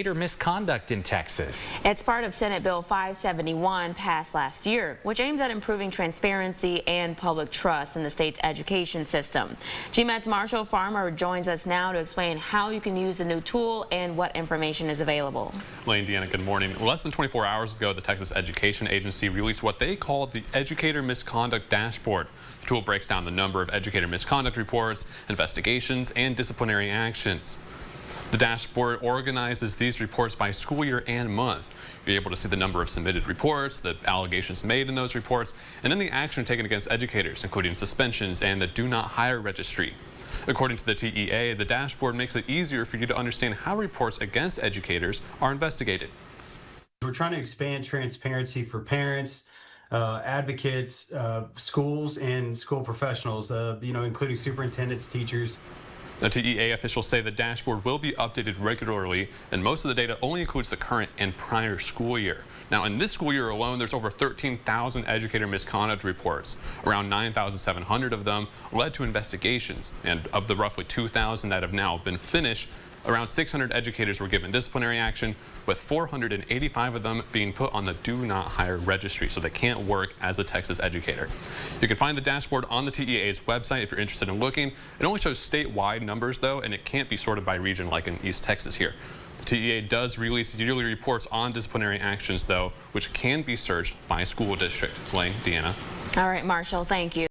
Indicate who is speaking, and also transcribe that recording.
Speaker 1: Misconduct in Texas.
Speaker 2: It's part of Senate Bill 571 passed last year, which aims at improving transparency and public trust in the state's education system. GMAT's Marshall Farmer joins us now to explain how you can use the new tool and what information is available.
Speaker 3: Lane, Deanna, good morning. Less than 24 hours ago, the Texas Education Agency released what they call the Educator Misconduct Dashboard. The tool breaks down the number of educator misconduct reports, investigations, and disciplinary actions. The dashboard organizes these reports by school year and month. You're able to see the number of submitted reports, the allegations made in those reports, and any action taken against educators, including suspensions and the Do Not Hire registry. According to the TEA, the dashboard makes it easier for you to understand how reports against educators are investigated.
Speaker 4: We're trying to expand transparency for parents, advocates, schools, and school professionals, including superintendents, teachers.
Speaker 3: Now, TEA officials say the dashboard will be updated regularly, and most of the data only includes the current and prior school year. Now, in this school year alone, there's over 13,000 educator misconduct reports. Around 9,700 of them led to investigations, and of the roughly 2,000 that have now been finished, around 600 educators were given disciplinary action, with 485 of them being put on the Do Not Hire registry, so they can't work as a Texas educator. You can find the dashboard on the TEA's website if you're interested in looking. It only shows statewide numbers, though, and it can't be sorted by region like in East Texas here. The TEA does release yearly reports on disciplinary actions, though, which can be searched by school district. Lane, Deanna.
Speaker 2: All right, Marshall, thank you.